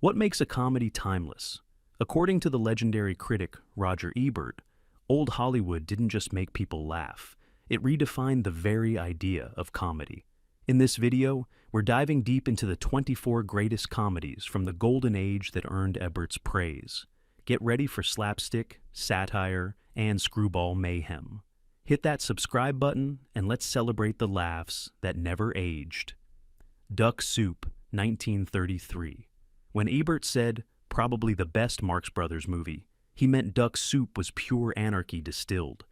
What makes a comedy timeless? According to the legendary critic Roger Ebert, old Hollywood didn't just make people laugh, it redefined the very idea of comedy. In this video, we're diving deep into the 24 greatest comedies from the golden age that earned Ebert's praise. Get ready for slapstick, satire, and screwball mayhem. Hit that subscribe button and let's celebrate the laughs that never aged. Duck Soup, 1933. When Ebert said, probably the best Marx Brothers movie, he meant Duck Soup was pure anarchy distilled.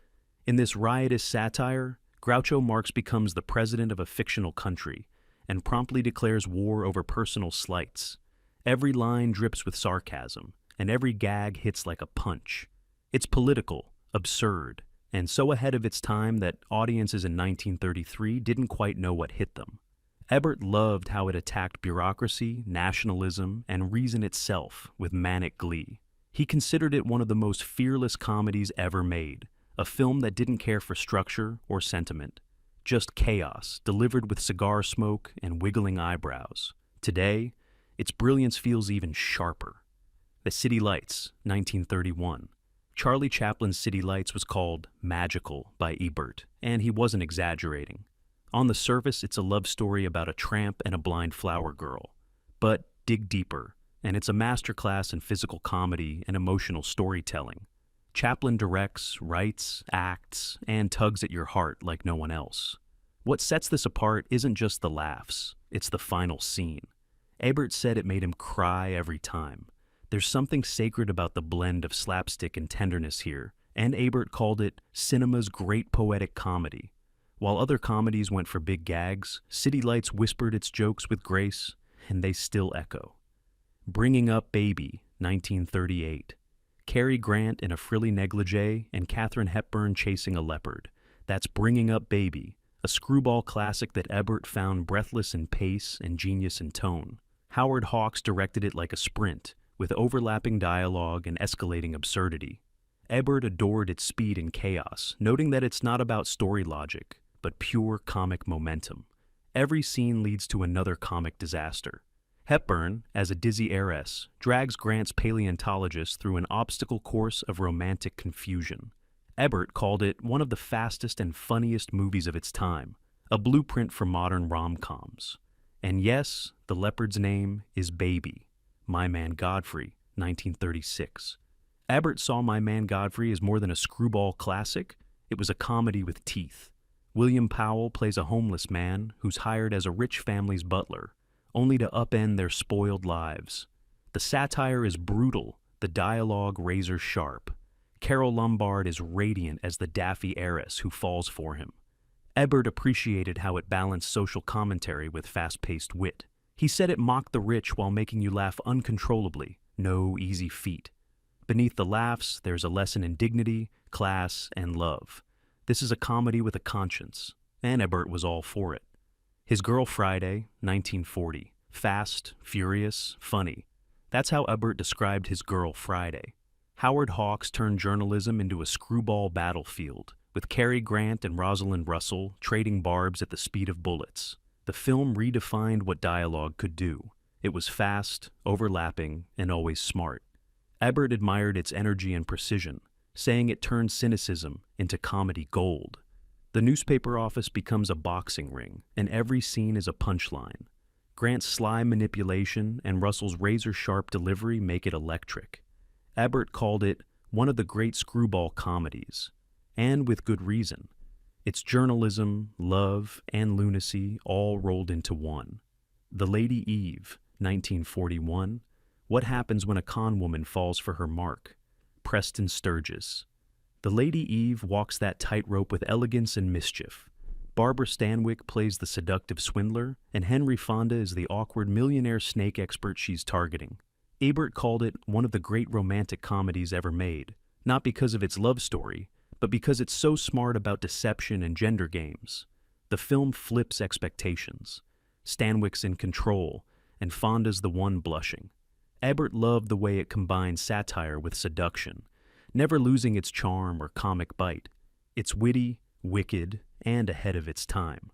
In this riotous satire, Groucho Marx becomes the president of a fictional country and promptly declares war over personal slights. Every line drips with sarcasm, and every gag hits like a punch. It's political, absurd, and so ahead of its time that audiences in 1933 didn't quite know what hit them. Ebert loved how it attacked bureaucracy, nationalism, and reason itself with manic glee. He considered it one of the most fearless comedies ever made, a film that didn't care for structure or sentiment, just chaos delivered with cigar smoke and wiggling eyebrows. Today, its brilliance feels even sharper. The City Lights, 1931. Charlie Chaplin's City Lights was called magical by Ebert, and he wasn't exaggerating. On the surface, it's a love story about a tramp and a blind flower girl. But dig deeper, and it's a masterclass in physical comedy and emotional storytelling. Chaplin directs, writes, acts, and tugs at your heart like no one else. What sets this apart isn't just the laughs, it's the final scene. Ebert said it made him cry every time. There's something sacred about the blend of slapstick and tenderness here, and Ebert called it cinema's great poetic comedy. While other comedies went for big gags, City Lights whispered its jokes with grace, and they still echo. Bringing Up Baby, 1938. Cary Grant in a frilly negligee and Katharine Hepburn chasing a leopard. That's Bringing Up Baby, a screwball classic that Ebert found breathless in pace and genius in tone. Howard Hawks directed it like a sprint, with overlapping dialogue and escalating absurdity. Ebert adored its speed and chaos, noting that it's not about story logic, but pure comic momentum. Every scene leads to another comic disaster. Hepburn, as a dizzy heiress, drags Grant's paleontologist through an obstacle course of romantic confusion. Ebert called it one of the fastest and funniest movies of its time, a blueprint for modern rom-coms. And yes, the leopard's name is Baby. My Man Godfrey, 1936. Ebert saw My Man Godfrey as more than a screwball classic. It was a comedy with teeth. William Powell plays a homeless man who's hired as a rich family's butler, only to upend their spoiled lives. The satire is brutal, the dialogue razor sharp. Carole Lombard is radiant as the daffy heiress who falls for him. Ebert appreciated how it balanced social commentary with fast-paced wit. He said it mocked the rich while making you laugh uncontrollably, no easy feat. Beneath the laughs, there's a lesson in dignity, class, and love. This is a comedy with a conscience, and Ebert was all for it. His Girl Friday, 1940. Fast, furious, funny. That's how Ebert described his Girl Friday. Howard Hawks turned journalism into a screwball battlefield, with Cary Grant and Rosalind Russell trading barbs at the speed of bullets. The film redefined what dialogue could do. It was fast, overlapping, and always smart. Ebert admired its energy and precision, saying it turned cynicism into comedy gold. The newspaper office becomes a boxing ring, and every scene is a punchline. Grant's sly manipulation and Russell's razor-sharp delivery make it electric. Ebert called it one of the great screwball comedies, and with good reason. It's journalism, love, and lunacy all rolled into one. The Lady Eve, 1941. What happens when a con woman falls for her mark? Preston Sturges. The Lady Eve walks that tightrope with elegance and mischief. Barbara Stanwyck plays the seductive swindler, and Henry Fonda is the awkward millionaire snake expert she's targeting. Ebert called it one of the great romantic comedies ever made, not because of its love story, but because it's so smart about deception and gender games. The film flips expectations. Stanwyck's in control, and Fonda's the one blushing. Ebert loved the way it combined satire with seduction, never losing its charm or comic bite. It's witty, wicked, and ahead of its time.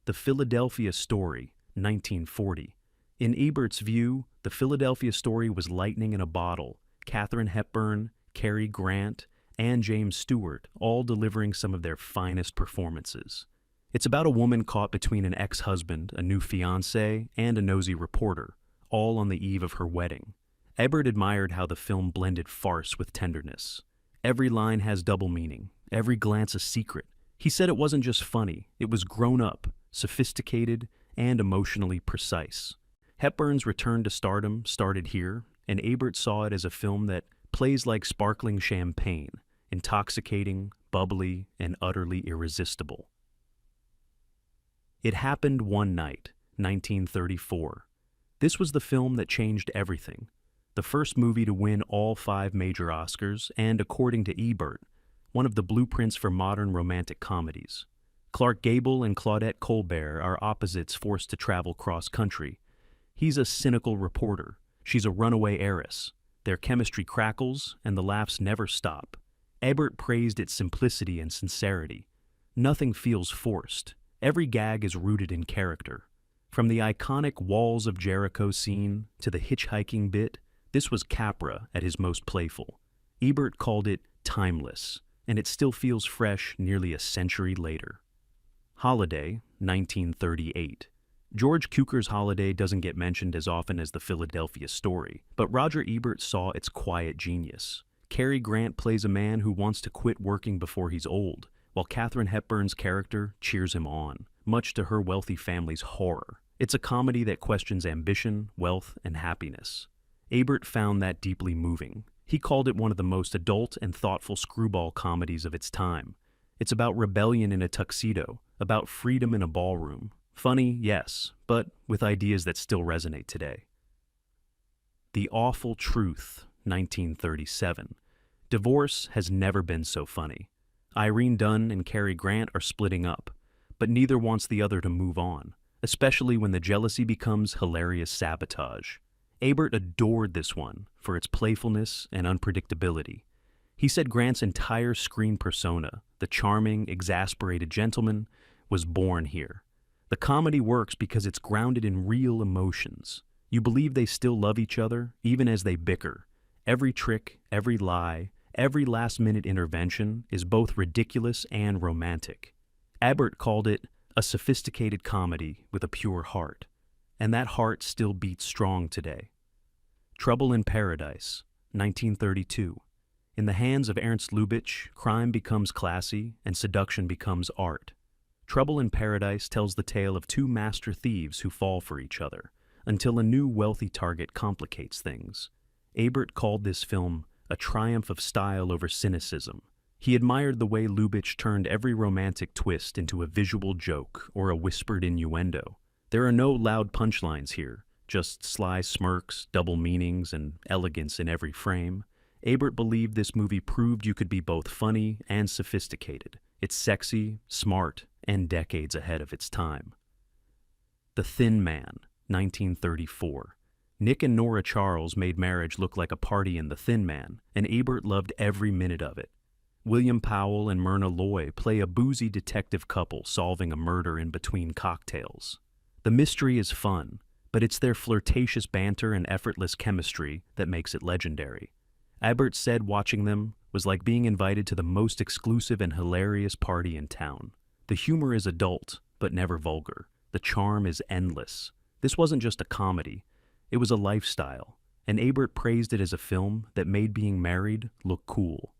The Philadelphia Story, 1940. In Ebert's view, the Philadelphia story was lightning in a bottle. Katharine Hepburn, Cary Grant, and James Stewart all delivering some of their finest performances. It's about a woman caught between an ex-husband, a new fiancé, and a nosy reporter, all on the eve of her wedding. Ebert admired how the film blended farce with tenderness. Every line has double meaning, every glance a secret. He said it wasn't just funny, it was grown up, sophisticated, and emotionally precise. Hepburn's return to stardom started here, and Ebert saw it as a film that plays like sparkling champagne, intoxicating, bubbly, and utterly irresistible. It Happened One Night, 1934. This was the film that changed everything. The first movie to win all 5 major Oscars, and according to Ebert, one of the blueprints for modern romantic comedies. Clark Gable and Claudette Colbert are opposites forced to travel cross-country. He's a cynical reporter. She's a runaway heiress. Their chemistry crackles, and the laughs never stop. Ebert praised its simplicity and sincerity. Nothing feels forced. Every gag is rooted in character. From the iconic Walls of Jericho scene to the hitchhiking bit, this was Capra at his most playful. Ebert called it timeless, and it still feels fresh nearly a century later. Holiday, 1938. George Cukor's Holiday doesn't get mentioned as often as the Philadelphia story, but Roger Ebert saw its quiet genius. Cary Grant plays a man who wants to quit working before he's old, while Katharine Hepburn's character cheers him on, much to her wealthy family's horror. It's a comedy that questions ambition, wealth, and happiness. Ebert found that deeply moving. He called it one of the most adult and thoughtful screwball comedies of its time. It's about rebellion in a tuxedo, about freedom in a ballroom. Funny, yes, but with ideas that still resonate today. The Awful Truth, 1937. Divorce has never been so funny. Irene Dunne and Cary Grant are splitting up, but neither wants the other to move on, especially when the jealousy becomes hilarious sabotage. Ebert adored this one for its playfulness and unpredictability. He said Grant's entire screen persona, the charming, exasperated gentleman, was born here. The comedy works because it's grounded in real emotions. You believe they still love each other, even as they bicker. Every trick, every lie, every last-minute intervention is both ridiculous and romantic. Ebert called it a sophisticated comedy with a pure heart, and that heart still beats strong today. Trouble in Paradise, 1932. In the hands of Ernst Lubitsch, crime becomes classy and seduction becomes art. Trouble in Paradise tells the tale of 2 master thieves who fall for each other, until a new wealthy target complicates things. Ebert called this film a triumph of style over cynicism. He admired the way Lubitsch turned every romantic twist into a visual joke or a whispered innuendo. There are no loud punchlines here, just sly smirks, double meanings, and elegance in every frame. Ebert believed this movie proved you could be both funny and sophisticated. It's sexy, smart, and decades ahead of its time. The Thin Man, 1934. Nick and Nora Charles made marriage look like a party in The Thin Man, and Ebert loved every minute of it. William Powell and Myrna Loy play a boozy detective couple solving a murder in between cocktails. The mystery is fun, but it's their flirtatious banter and effortless chemistry that makes it legendary. Ebert said watching them was like being invited to the most exclusive and hilarious party in town. The humor is adult, but never vulgar. The charm is endless. This wasn't just a comedy. It was a lifestyle, and Ebert praised it as a film that made being married look cool.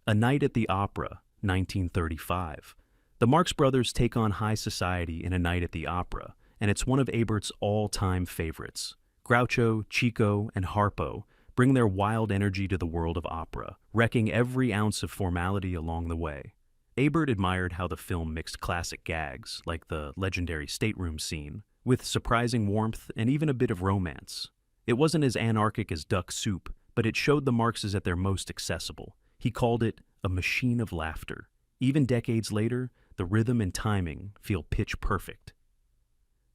A Night at the Opera, 1935. The Marx Brothers take on high society in A Night at the Opera, and it's one of Ebert's all-time favorites. Groucho, Chico, and Harpo bring their wild energy to the world of opera, wrecking every ounce of formality along the way. Ebert admired how the film mixed classic gags, like the legendary stateroom scene, with surprising warmth and even a bit of romance. It wasn't as anarchic as Duck Soup, but it showed the Marxes at their most accessible. He called it a machine of laughter. Even decades later, the rhythm and timing feel pitch perfect.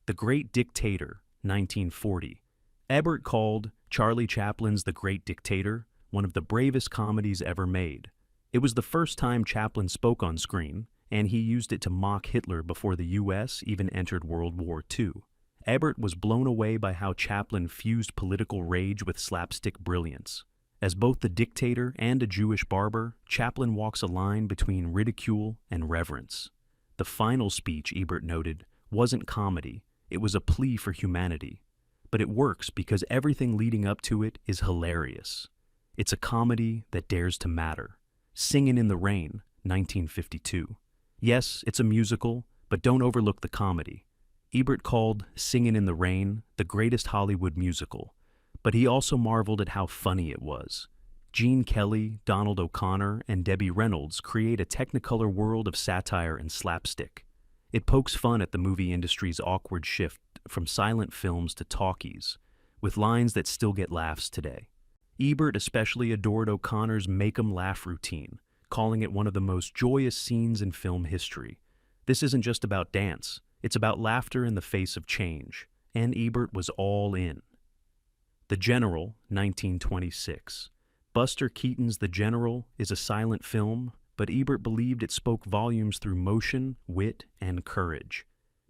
The Great Dictator, 1940. Ebert called Charlie Chaplin's The Great Dictator one of the bravest comedies ever made. It was the first time Chaplin spoke on screen, and he used it to mock Hitler before the U.S. even entered World War II. Ebert was blown away by how Chaplin fused political rage with slapstick brilliance. As both the dictator and a Jewish barber, Chaplin walks a line between ridicule and reverence. The final speech, Ebert noted, wasn't comedy, it was a plea for humanity. But it works because everything leading up to it is hilarious. It's a comedy that dares to matter. Singin' in the Rain, 1952. Yes, it's a musical, but don't overlook the comedy. Ebert called Singin' in the Rain the greatest Hollywood musical, but he also marveled at how funny it was. Gene Kelly, Donald O'Connor, and Debbie Reynolds create a technicolor world of satire and slapstick. It pokes fun at the movie industry's awkward shift from silent films to talkies, with lines that still get laughs today. Ebert especially adored O'Connor's Make 'em Laugh routine, calling it one of the most joyous scenes in film history. This isn't just about dance, it's about laughter in the face of change, and Ebert was all in. The General, 1926. Buster Keaton's The General is a silent film, but Ebert believed it spoke volumes through motion, wit, and courage.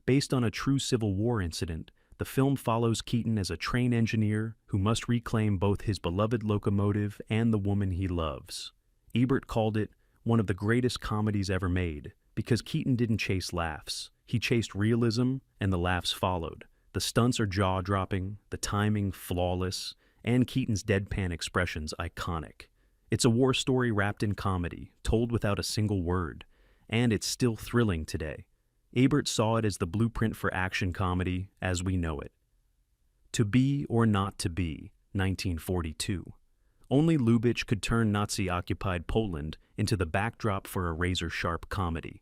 Based on a true Civil War incident, the film follows Keaton as a train engineer who must reclaim both his beloved locomotive and the woman he loves. Ebert called it one of the greatest comedies ever made, because Keaton didn't chase laughs. He chased realism, and the laughs followed. The stunts are jaw-dropping, the timing flawless, and Keaton's deadpan expressions iconic. It's a war story wrapped in comedy, told without a single word, and it's still thrilling today. Ebert saw it as the blueprint for action comedy as we know it. To Be or Not to Be, 1942. Only Lubitsch could turn Nazi-occupied Poland into the backdrop for a razor-sharp comedy.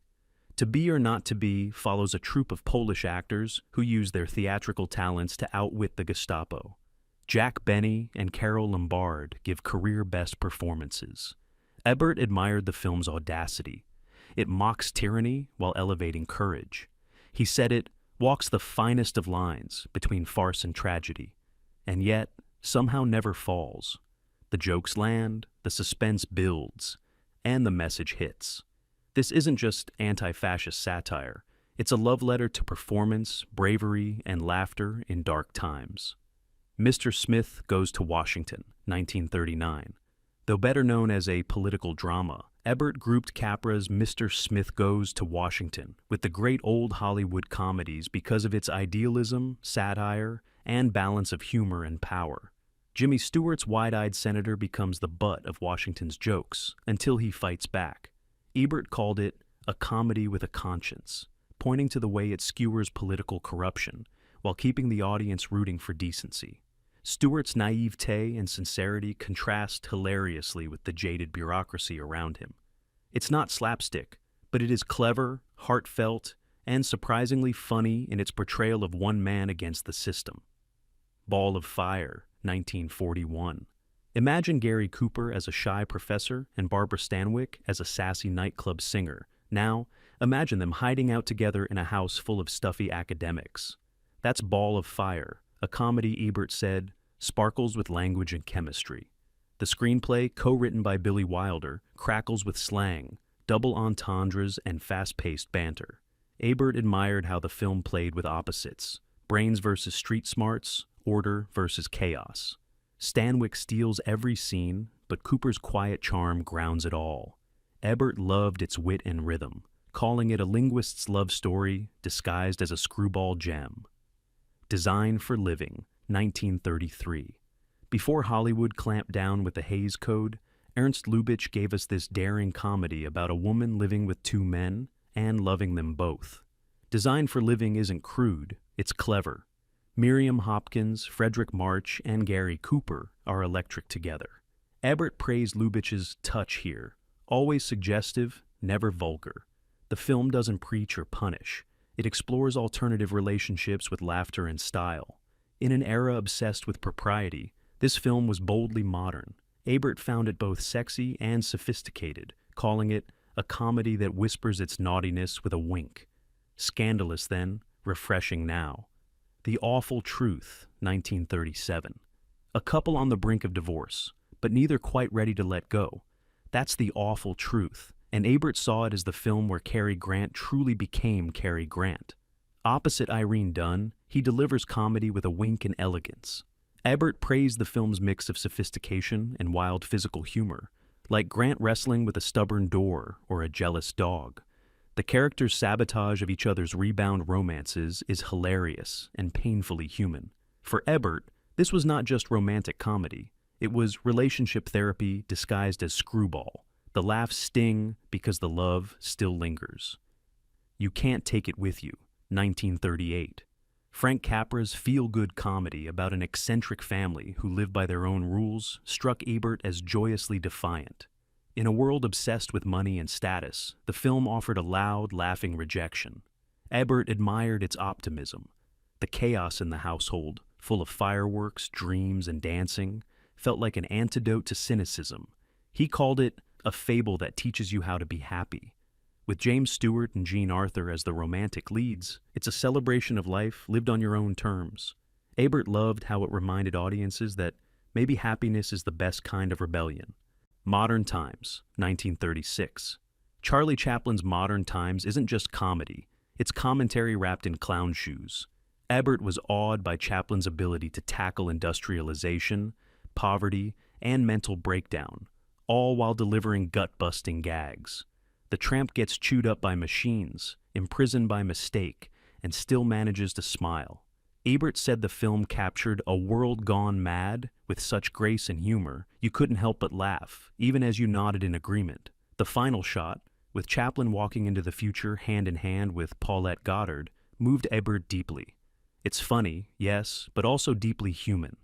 To Be or Not to Be follows a troupe of Polish actors who use their theatrical talents to outwit the Gestapo. Jack Benny and Carol Lombard give career-best performances. Ebert admired the film's audacity. It mocks tyranny while elevating courage. He said it walks the finest of lines between farce and tragedy, and yet somehow never falls. The jokes land, the suspense builds, and the message hits. This isn't just anti-fascist satire. It's a love letter to performance, bravery, and laughter in dark times. Mr. Smith Goes to Washington, 1939. Though better known as a political drama, Ebert grouped Capra's Mr. Smith Goes to Washington with the great old Hollywood comedies because of its idealism, satire, and balance of humor and power. Jimmy Stewart's wide-eyed senator becomes the butt of Washington's jokes until he fights back. Ebert called it a comedy with a conscience, pointing to the way it skewers political corruption while keeping the audience rooting for decency. Stewart's naivete and sincerity contrast hilariously with the jaded bureaucracy around him. It's not slapstick, but it is clever, heartfelt, and surprisingly funny in its portrayal of one man against the system. Ball of Fire, 1941. Imagine Gary Cooper as a shy professor and Barbara Stanwyck as a sassy nightclub singer. Now, imagine them hiding out together in a house full of stuffy academics. That's Ball of Fire, a comedy Ebert said sparkles with language and chemistry. The screenplay, co-written by Billy Wilder, crackles with slang, double entendres, and fast-paced banter. Ebert admired how the film played with opposites, brains versus street smarts, order versus chaos. Stanwyck steals every scene, but Cooper's quiet charm grounds it all. Ebert loved its wit and rhythm, calling it a linguist's love story disguised as a screwball gem. Design for Living, 1933. Before Hollywood clamped down with the Hays Code, Ernst Lubitsch gave us this daring comedy about a woman living with two men and loving them both. Design for Living isn't crude, it's clever. Miriam Hopkins, Frederick March, and Gary Cooper are electric together. Ebert praised Lubitsch's touch here, always suggestive, never vulgar. The film doesn't preach or punish. It explores alternative relationships with laughter and style. In an era obsessed with propriety, this film was boldly modern. Ebert found it both sexy and sophisticated, calling it a comedy that whispers its naughtiness with a wink. Scandalous then, refreshing now. The Awful Truth, 1937. A couple on the brink of divorce, but neither quite ready to let go. That's the awful truth, and Ebert saw it as the film where Cary Grant truly became Cary Grant. Opposite Irene Dunne, he delivers comedy with a wink and elegance. Ebert praised the film's mix of sophistication and wild physical humor, like Grant wrestling with a stubborn door or a jealous dog. The characters' sabotage of each other's rebound romances is hilarious and painfully human. For Ebert, this was not just romantic comedy. It was relationship therapy disguised as screwball. The laughs sting because the love still lingers. You Can't Take It With You, 1938. Frank Capra's feel-good comedy about an eccentric family who live by their own rules struck Ebert as joyously defiant. In a world obsessed with money and status, the film offered a loud, laughing rejection. Ebert admired its optimism. The chaos in the household, full of fireworks, dreams, and dancing, felt like an antidote to cynicism. He called it a fable that teaches you how to be happy. With James Stewart and Jean Arthur as the romantic leads, it's a celebration of life lived on your own terms. Ebert loved how it reminded audiences that maybe happiness is the best kind of rebellion. Modern Times, 1936. Charlie Chaplin's Modern Times isn't just comedy, it's commentary wrapped in clown shoes. Ebert was awed by Chaplin's ability to tackle industrialization, poverty, and mental breakdown, all while delivering gut-busting gags. The tramp gets chewed up by machines, imprisoned by mistake, and still manages to smile. Ebert said the film captured a world gone mad with such grace and humor, you couldn't help but laugh, even as you nodded in agreement. The final shot, with Chaplin walking into the future hand in hand with Paulette Goddard, moved Ebert deeply. It's funny, yes, but also deeply human.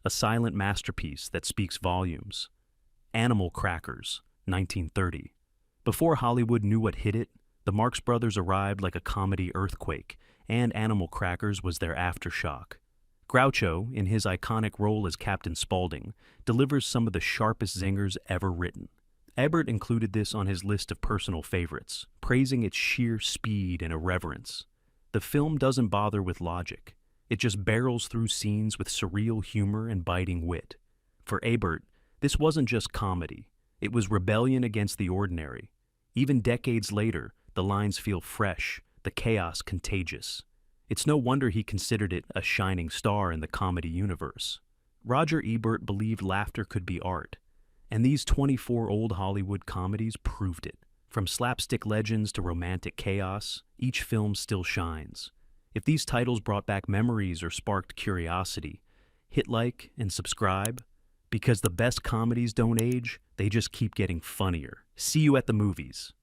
A silent masterpiece that speaks volumes. Animal Crackers, 1930. Before Hollywood knew what hit it, the Marx Brothers arrived like a comedy earthquake, and Animal Crackers was their aftershock. Groucho, in his iconic role as Captain Spaulding, delivers some of the sharpest zingers ever written. Ebert included this on his list of personal favorites, praising its sheer speed and irreverence. The film doesn't bother with logic. It just barrels through scenes with surreal humor and biting wit. For Ebert, this wasn't just comedy. It was rebellion against the ordinary. Even decades later, the lines feel fresh, the chaos contagious. It's no wonder he considered it a shining star in the comedy universe. Roger Ebert believed laughter could be art, and these 24 old Hollywood comedies proved it. From slapstick legends to romantic chaos, each film still shines. If these titles brought back memories or sparked curiosity, hit like and subscribe, because the best comedies don't age, they just keep getting funnier. See you at the movies.